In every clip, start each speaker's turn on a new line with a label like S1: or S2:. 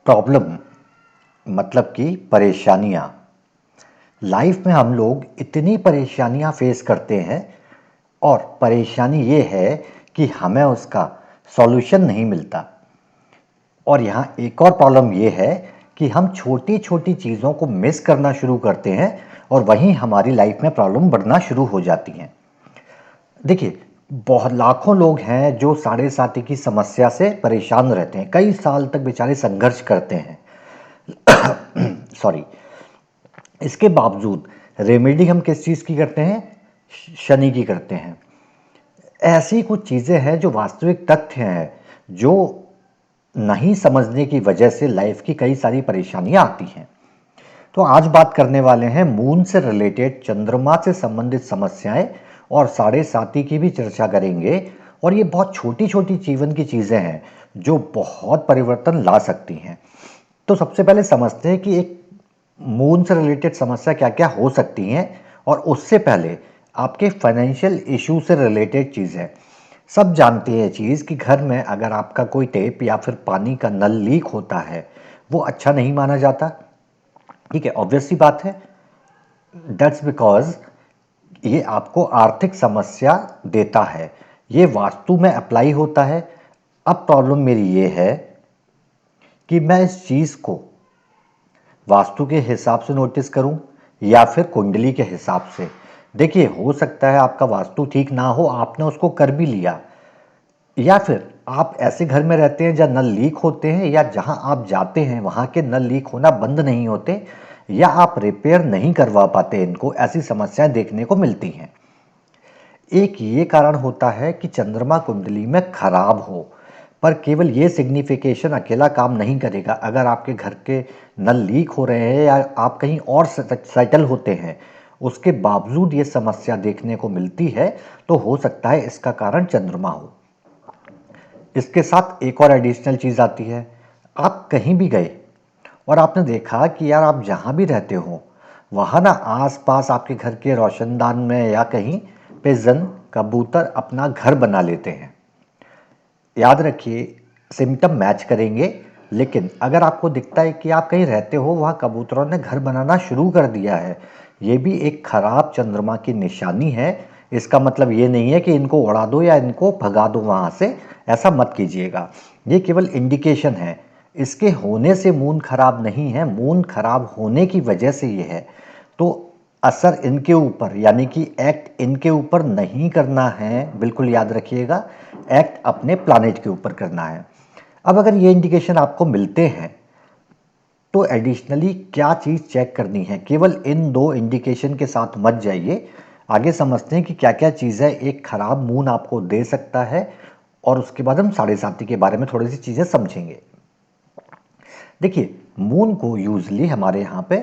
S1: Problem मतलब कि परेशानियाँ। लाइफ में हम लोग इतनी परेशानियाँ फेस करते हैं और परेशानी ये है कि हमें उसका सॉल्यूशन नहीं मिलता। और यहाँ एक और प्रॉब्लम ये है कि हम छोटी छोटी चीज़ों को मिस करना शुरू करते हैं और वहीं हमारी लाइफ में प्रॉब्लम बढ़ना शुरू हो जाती हैं। देखिए, बहुत लाखों लोग हैं जो साढ़े साथी की समस्या से परेशान रहते हैं, कई साल तक बेचारे संघर्ष करते हैं। सॉरी। इसके बावजूद रेमेडी हम किस चीज़ की करते हैं? शनि की करते हैं। ऐसी कुछ चीज़ें हैं जो वास्तविक तथ्य हैं, जो नहीं समझने की वजह से लाइफ की कई सारी परेशानियां आती हैं। तो आज बात करने वाले हैं मून से रिलेटेड, चंद्रमा से संबंधित समस्याएं, और साढ़े साथी की भी चर्चा करेंगे। और ये बहुत छोटी छोटी जीवन की चीज़ें हैं जो बहुत परिवर्तन ला सकती हैं। तो सबसे पहले समझते हैं कि एक मून से रिलेटेड समस्या क्या क्या हो सकती हैं, और उससे पहले आपके फाइनेंशियल इशू से रिलेटेड चीज़ें। सब जानते हैं ये चीज़ कि घर में अगर आपका कोई टेप या फिर पानी का नल लीक होता है, वो अच्छा नहीं माना जाता। ठीक है, ऑब्वियस सी बात है। दैट्स बिकॉज ये आपको आर्थिक समस्या देता है। ये वास्तु में अप्लाई होता है। अब प्रॉब्लम मेरी ये है कि मैं इस चीज़ को वास्तु के हिसाब से नोटिस करूं या फिर कुंडली के हिसाब से। देखिए, हो सकता है आपका वास्तु ठीक ना हो, आपने उसको कर भी लिया, या फिर आप ऐसे घर में रहते हैं जहाँ नल लीक होते हैं, या जहां आप जाते हैं वहां के नल लीक होना बंद नहीं होते, या आप रिपेयर नहीं करवा पाते इनको। ऐसी समस्याएं देखने को मिलती हैं। एक ये कारण होता है कि चंद्रमा कुंडली में खराब हो, पर केवल ये सिग्निफिकेशन अकेला काम नहीं करेगा। अगर आपके घर के नल लीक हो रहे हैं या आप कहीं और सेटल होते हैं, उसके बावजूद ये समस्या देखने को मिलती है, तो हो सकता है इसका कारण चंद्रमा हो। इसके साथ एक और एडिशनल चीज़ आती है। आप कहीं भी गए और आपने देखा कि यार, आप जहाँ भी रहते हो वहाँ ना आस पास आपके घर के रोशनदान में या कहीं पिजन, कबूतर अपना घर बना लेते हैं। याद रखिए, सिम्टम मैच करेंगे, लेकिन अगर आपको दिखता है कि आप कहीं रहते हो वहाँ कबूतरों ने घर बनाना शुरू कर दिया है, ये भी एक खराब चंद्रमा की निशानी है। इसका मतलब ये नहीं है कि इनको उड़ा दो या इनको भगा दो वहाँ से, ऐसा मत कीजिएगा। ये केवल इंडिकेशन है। इसके होने से मून खराब नहीं है, मून खराब होने की वजह से ये है। तो असर इनके ऊपर, यानी कि एक्ट इनके ऊपर नहीं करना है, बिल्कुल याद रखिएगा। एक्ट अपने प्लानेट के ऊपर करना है। अब अगर ये इंडिकेशन आपको मिलते हैं, तो एडिशनली क्या चीज़ चेक करनी है? केवल इन दो इंडिकेशन के साथ मत जाइए। आगे समझते हैं कि क्या क्या चीज़ें एक खराब मून आपको दे सकता है, और उसके बाद हम साढ़े साथी के बारे में थोड़ी सी चीज़ें समझेंगे। देखिए, मून को यूजली हमारे यहाँ पे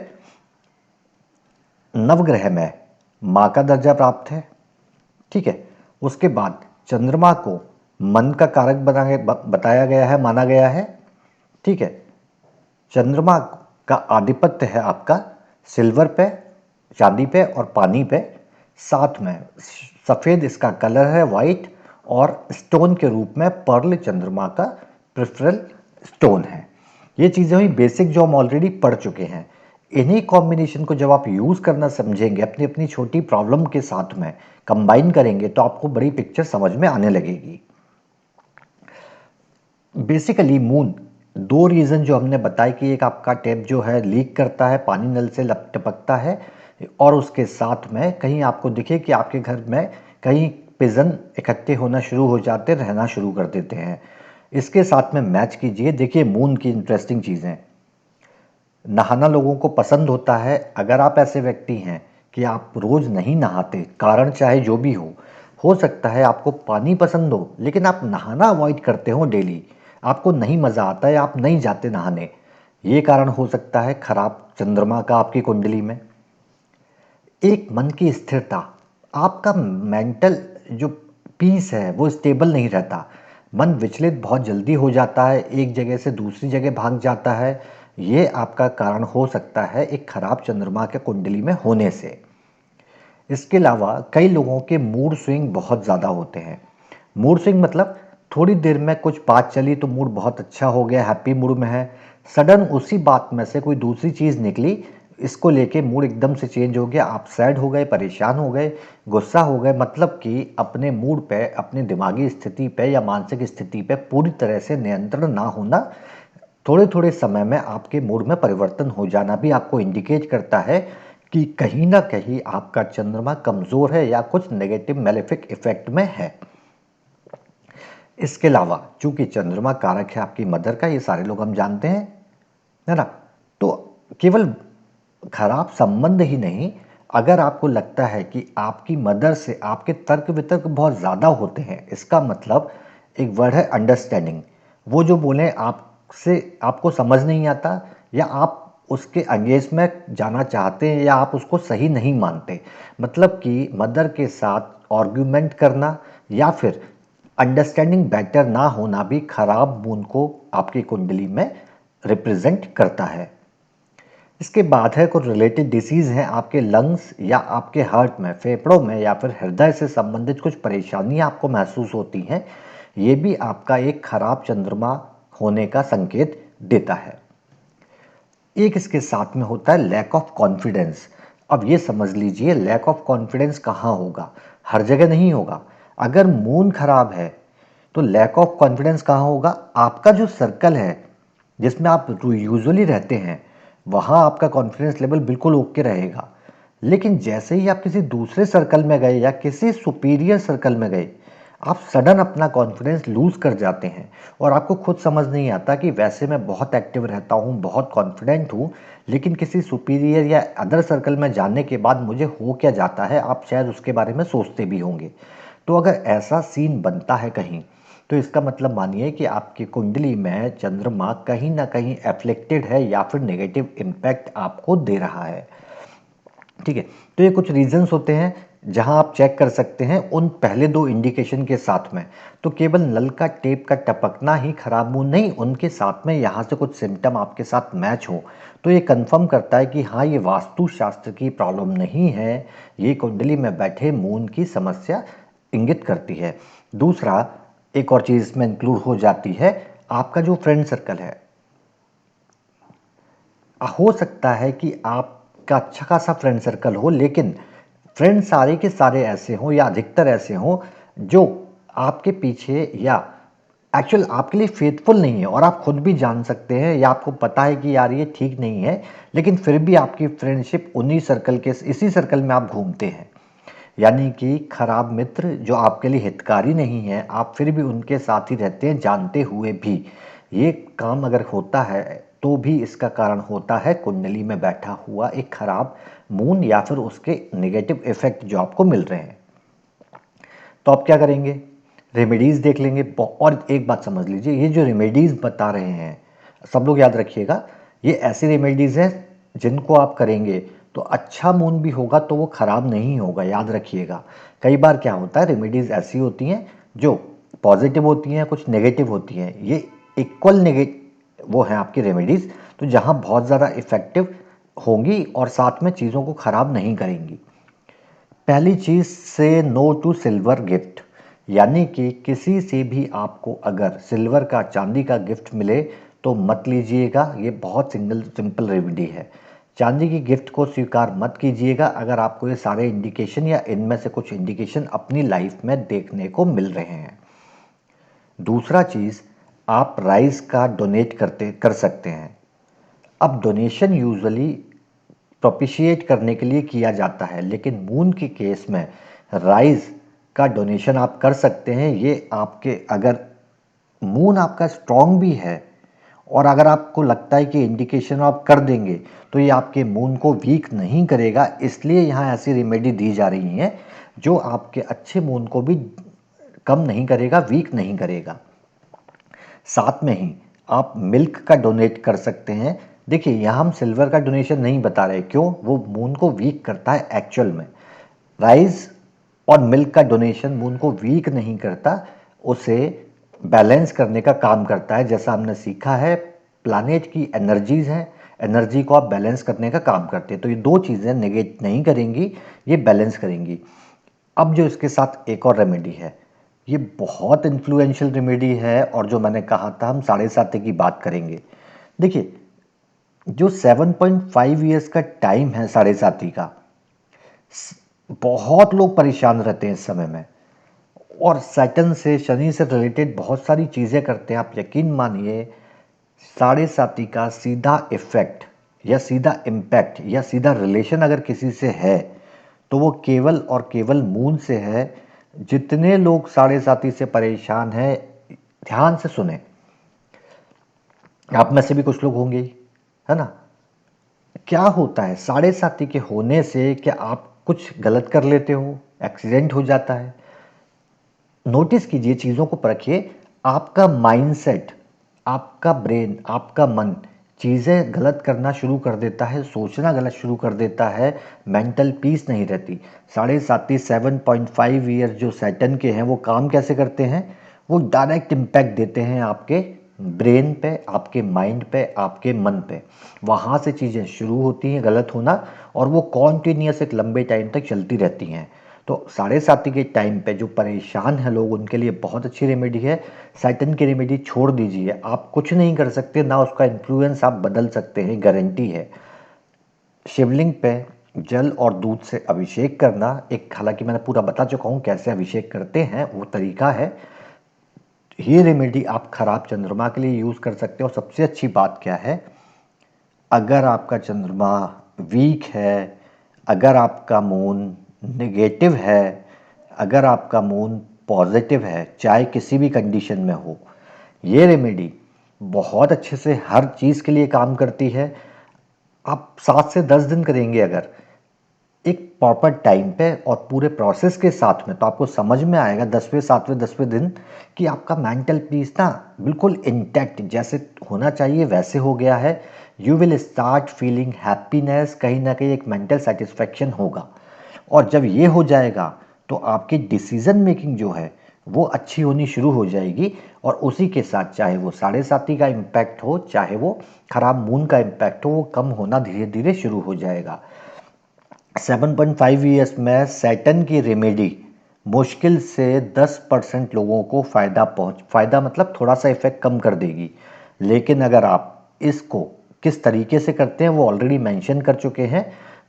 S1: नवग्रह में माँ का दर्जा प्राप्त है। ठीक है। उसके बाद चंद्रमा को मन का कारक बताया गया है, माना गया है। ठीक है। चंद्रमा का आधिपत्य है आपका सिल्वर पे, चांदी पे और पानी पे। साथ में सफ़ेद इसका कलर है, वाइट, और स्टोन के रूप में पर्ल चंद्रमा का प्रेफरल स्टोन है। ये चीज़ें हुई बेसिक जो हम ऑलरेडी पढ़ चुके हैं। इन्हीं कॉम्बिनेशन को जब आप यूज़ करना समझेंगे, अपनी अपनी छोटी प्रॉब्लम के साथ में कंबाइन करेंगे, तो आपको बड़ी पिक्चर समझ में आने लगेगी। बेसिकली मून, दो रीज़न जो हमने बताए कि एक आपका टैप जो है लीक करता है, पानी नल से टपकता है, और उसके साथ में कहीं आपको दिखे कि आपके घर में कहीं पिजन इकट्ठे होना शुरू हो जाते, रहना शुरू कर देते हैं। इसके साथ में मैच कीजिए। देखिए, मून की इंटरेस्टिंग चीज़ें, नहाना लोगों को पसंद होता है। अगर आप ऐसे व्यक्ति हैं कि आप रोज़ नहीं नहाते, कारण चाहे जो भी हो सकता है आपको पानी पसंद हो लेकिन आप नहाना अवॉइड करते हो डेली, आपको नहीं मज़ा आता है, आप नहीं जाते नहाने। ये कारण हो सकता है खराब चंद्रमा का आपकी कुंडली में। एक मन की स्थिरता, आपका मेंटल जो पीस है वो स्टेबल नहीं रहता। मन विचलित बहुत जल्दी हो जाता है, एक जगह से दूसरी जगह भाग जाता है। ये आपका कारण हो सकता है एक खराब चंद्रमा के कुंडली में होने से। इसके अलावा कई लोगों के मूड स्विंग बहुत ज़्यादा होते हैं। मूड स्विंग मतलब थोड़ी देर में कुछ बात चली तो मूड बहुत अच्छा हो गया, हैप्पी मूड में है। सडन उसी बात में से कोई दूसरी चीज़ निकली, इसको लेके मूड एकदम से चेंज हो गया, आप सैड हो गए, परेशान हो गए, गुस्सा हो गए, मतलब कि अपने मूड पे, अपनी दिमागी स्थिति पे या मानसिक स्थिति पे पूरी तरह से नियंत्रण ना होना, थोड़े थोड़े समय में आपके मूड में परिवर्तन हो जाना भी आपको इंडिकेट करता है कि कहीं ना कहीं आपका चंद्रमा कमज़ोर है या कुछ नेगेटिव मेलेफिक इफेक्ट में है। इसके अलावा चूंकि चंद्रमा कारक है आपकी मदर का, ये सारे लोग हम जानते हैं, है ना। तो केवल खराब संबंध ही नहीं, अगर आपको लगता है कि आपकी मदर से आपके तर्क वितर्क बहुत ज़्यादा होते हैं, इसका मतलब एक वर्ड है अंडरस्टैंडिंग। वो जो बोले आपसे आपको समझ नहीं आता, या आप उसके अगेंस्ट में जाना चाहते हैं, या आप उसको सही नहीं मानते, मतलब कि मदर के साथ आर्ग्यूमेंट करना या फिर अंडरस्टैंडिंग बेटर ना होना भी खराब मून को आपकी कुंडली में रिप्रेजेंट करता है। इसके बाद है कुछ रिलेटेड डिसीज़ हैं आपके लंग्स या आपके हार्ट में, फेफड़ों में या फिर हृदय से संबंधित कुछ परेशानियां आपको महसूस होती हैं, ये भी आपका एक खराब चंद्रमा होने का संकेत देता है। एक इसके साथ में होता है लैक ऑफ कॉन्फिडेंस। अब ये समझ लीजिए, लैक ऑफ कॉन्फिडेंस कहाँ होगा, हर जगह नहीं होगा। अगर मून खराब है तो लैक ऑफ कॉन्फिडेंस कहाँ होगा, आपका जो सर्कल है जिसमें आप यूजुअली रहते हैं, वहाँ आपका कॉन्फिडेंस लेवल बिल्कुल ओके रहेगा। लेकिन जैसे ही आप किसी दूसरे सर्कल में गए या किसी सुपीरियर सर्कल में गए, आप सडन अपना कॉन्फिडेंस लूज़ कर जाते हैं और आपको खुद समझ नहीं आता कि वैसे मैं बहुत एक्टिव रहता हूँ, बहुत कॉन्फिडेंट हूँ, लेकिन किसी सुपीरियर या अदर सर्कल में जाने के बाद मुझे हो क्या जाता है, आप शायद उसके बारे में सोचते भी होंगे। तो अगर ऐसा सीन बनता है कहीं, तो इसका मतलब मानिए कि आपकी कुंडली में चंद्रमा कहीं ना कहीं एफ्लेक्टेड है या फिर नेगेटिव इम्पैक्ट आपको दे रहा है। ठीक है, तो ये कुछ रीजंस होते हैं जहां आप चेक कर सकते हैं उन पहले दो इंडिकेशन के साथ में। तो केवल नल का टेप का टपकना ही खराब मूड नहीं, उनके साथ में यहाँ से कुछ सिम्टम आपके साथ मैच हो तो ये कंफर्म करता है कि हाँ, ये वास्तुशास्त्र की प्रॉब्लम नहीं है, ये कुंडली में बैठे मून की समस्या इंगित करती है। दूसरा, एक और चीज़ इसमें इंक्लूड हो जाती है, आपका जो फ्रेंड सर्कल है। हो सकता है कि आपका अच्छा खासा फ्रेंड सर्कल हो, लेकिन फ्रेंड सारे के सारे ऐसे हों या अधिकतर ऐसे हों जो आपके पीछे या एक्चुअल आपके लिए फेथफुल नहीं है, और आप खुद भी जान सकते हैं या आपको पता है कि यार ये ठीक नहीं है, लेकिन फिर भी आपकी फ्रेंडशिप उन्हीं सर्कल के, इसी सर्कल में आप घूमते हैं। यानी कि खराब मित्र जो आपके लिए हितकारी नहीं है, आप फिर भी उनके साथ ही रहते हैं जानते हुए भी। ये काम अगर होता है तो भी इसका कारण होता है कुंडली में बैठा हुआ एक खराब मून या फिर उसके नेगेटिव इफेक्ट जो आपको मिल रहे हैं। तो आप क्या करेंगे, रेमेडीज़ देख लेंगे। और एक बात समझ लीजिए, ये जो रेमेडीज़ बता रहे हैं सब लोग याद रखिएगा, ये ऐसी रेमेडीज़ हैं जिनको आप करेंगे तो अच्छा मून भी होगा तो वो खराब नहीं होगा, याद रखिएगा। कई बार क्या होता है, रेमेडीज़ ऐसी होती हैं जो पॉजिटिव होती हैं, कुछ नेगेटिव होती हैं, ये इक्वल नेगेटिव वो हैं आपकी रेमेडीज़, तो जहाँ बहुत ज़्यादा इफ़ेक्टिव होंगी और साथ में चीज़ों को ख़राब नहीं करेंगी। पहली चीज़ से नो टू सिल्वर गिफ्ट, यानी कि किसी से भी आपको अगर सिल्वर का, चांदी का गिफ्ट मिले तो मत लीजिएगा। ये बहुत सिंपल रेमेडी है। चांदी की गिफ्ट को स्वीकार मत कीजिएगा अगर आपको ये सारे इंडिकेशन या इनमें से कुछ इंडिकेशन अपनी लाइफ में देखने को मिल रहे हैं। दूसरा चीज़, आप राइस का डोनेट कर सकते हैं। अब डोनेशन यूजुअली प्रोपिशिएट करने के लिए किया जाता है, लेकिन मून के केस में राइस का डोनेशन आप कर सकते हैं। ये आपके, अगर मून आपका स्ट्रांग भी है और अगर आपको लगता है कि इंडिकेशन आप कर देंगे तो ये आपके मून को वीक नहीं करेगा, इसलिए यहाँ ऐसी रेमेडी दी जा रही हैं जो आपके अच्छे मून को भी कम नहीं करेगा, वीक नहीं करेगा। साथ में ही आप मिल्क का डोनेट कर सकते हैं। देखिए, यहाँ हम सिल्वर का डोनेशन नहीं बता रहे, क्यों, वो मून को वीक करता है एक्चुअल में। राइस और मिल्क का डोनेशन मून को वीक नहीं करता, उसे बैलेंस करने का काम करता है। जैसा हमने सीखा है, प्लानेट की एनर्जीज हैं, एनर्जी को आप बैलेंस करने का काम करते हैं। तो ये दो चीज़ें नेगेट नहीं करेंगी, ये बैलेंस करेंगी। अब जो इसके साथ एक और रेमेडी है, ये बहुत इन्फ्लुएंशियल रेमेडी है, और जो मैंने कहा था हम साढ़े साती की बात करेंगे। देखिए, जो 7.5 ईयर्स का टाइम है साढ़े साथी का, बहुत लोग परेशान रहते हैं इस समय में, और सैटर्न से, शनि से रिलेटेड बहुत सारी चीज़ें करते हैं। आप यकीन मानिए, साढ़े साथी का सीधा इफेक्ट या सीधा इम्पैक्ट या सीधा रिलेशन अगर किसी से है तो वो केवल और केवल मून से है। जितने लोग साढ़े साथी से परेशान हैं, ध्यान से सुने, आप में से भी कुछ लोग होंगे ही, है ना। क्या होता है साढ़े साथी के होने से? क्या आप कुछ गलत कर लेते हो, एक्सीडेंट हो जाता है? नोटिस कीजिए, चीज़ों को परखिए। आपका माइंडसेट, आपका ब्रेन, आपका मन चीज़ें गलत करना शुरू कर देता है, सोचना गलत शुरू कर देता है, मेंटल पीस नहीं रहती। साढ़े साथी 7.5 ईयर जो सैटर्न के हैं, वो काम कैसे करते हैं? वो डायरेक्ट इम्पैक्ट देते हैं आपके ब्रेन पे, आपके माइंड पे, आपके मन पे। वहाँ से चीज़ें शुरू होती हैं गलत होना, और वो कॉन्टिन्यूस एक लंबे टाइम तक चलती रहती हैं। तो साढ़े साथी के टाइम पे जो परेशान हैं लोग, उनके लिए बहुत अच्छी रेमेडी है। सैटर्न की रेमेडी छोड़ दीजिए, आप कुछ नहीं कर सकते, ना उसका इन्फ्लुएंस आप बदल सकते हैं, गारंटी है। शिवलिंग पे जल और दूध से अभिषेक करना, एक, हालांकि मैंने पूरा बता चुका हूँ कैसे अभिषेक करते हैं, वो तरीका है। ये रेमेडी आप खराब चंद्रमा के लिए यूज़ कर सकते हो। और सबसे अच्छी बात क्या है, अगर आपका चंद्रमा वीक है, अगर आपका मून नेगेटिव है, अगर आपका मून पॉजिटिव है, चाहे किसी भी कंडीशन में हो, ये रेमेडी बहुत अच्छे से हर चीज़ के लिए काम करती है। आप 7 से 10 दिन करेंगे अगर एक प्रॉपर टाइम पे और पूरे प्रोसेस के साथ में, तो आपको समझ में आएगा 10वें 7वें 10वें दिन कि आपका मेंटल पीस ना बिल्कुल इंटैक्ट, जैसे होना चाहिए वैसे हो गया है। You will start feeling happiness, कहीं ना कहीं एक मेंटल सेटिस्फैक्शन होगा। और जब ये हो जाएगा तो आपकी डिसीजन मेकिंग जो है वो अच्छी होनी शुरू हो जाएगी। और उसी के साथ, चाहे वो साढ़े साथी का इम्पैक्ट हो, चाहे वो खराब मून का इम्पैक्ट हो, वो कम होना धीरे धीरे शुरू हो जाएगा। 7.5 ईयर्स में सैटर्न की रेमेडी मुश्किल से 10% लोगों को फ़ायदा मतलब थोड़ा सा इफेक्ट कम कर देगी। लेकिन अगर आप इसको किस तरीके से करते हैं वो ऑलरेडी मेंशन कर चुके हैं।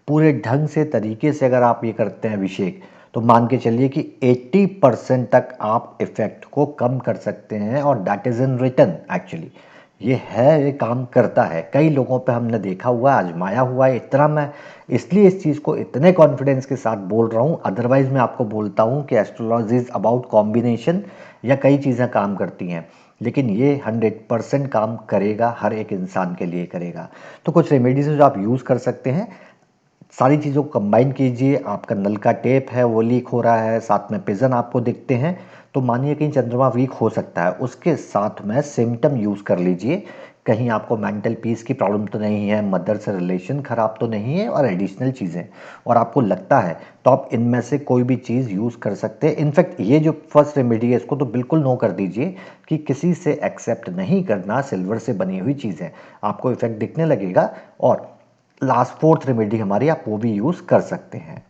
S1: पूरे ढंग से तरीके से अगर आप ये करते हैं अभिषेक, तो मान के चलिए कि 80% तक आप इफेक्ट को कम कर सकते हैं। और that is in return actually, ये काम करता है। कई लोगों पे हमने देखा हुआ है, आजमाया हुआ है। इतना मैं इसलिए इस चीज़ को इतने कॉन्फिडेंस के साथ बोल रहा हूँ। अदरवाइज़ मैं आपको बोलता हूँ कि एस्ट्रोलॉजी इज़ अबाउट कॉम्बिनेशन, या कई चीज़ें काम करती हैं, लेकिन ये 100% काम करेगा, हर एक इंसान के लिए करेगा। तो कुछ रेमेडीज जो आप यूज़ कर सकते हैं, सारी चीज़ों को कंबाइन कीजिए। आपका नल का टेप है वो लीक हो रहा है, साथ में पिजन आपको दिखते हैं, तो मानिए कहीं चंद्रमा वीक हो सकता है। उसके साथ में सिम्टम यूज़ कर लीजिए, कहीं आपको मेंटल पीस की प्रॉब्लम तो नहीं है, मदर से रिलेशन ख़राब तो नहीं है, और एडिशनल चीज़ें, और आपको लगता है तो आप इनमें से कोई भी चीज़ यूज़ कर सकते हैं। इनफैक्ट ये जो फर्स्ट रेमेडी है, इसको तो बिल्कुल नो कर दीजिए कि किसी से एक्सेप्ट नहीं करना। सिल्वर से बनी हुई चीज़ें, आपको इफेक्ट दिखने लगेगा। और लास्ट फोर्थ रेमेडी हमारी, आप वो भी यूज़ कर सकते हैं।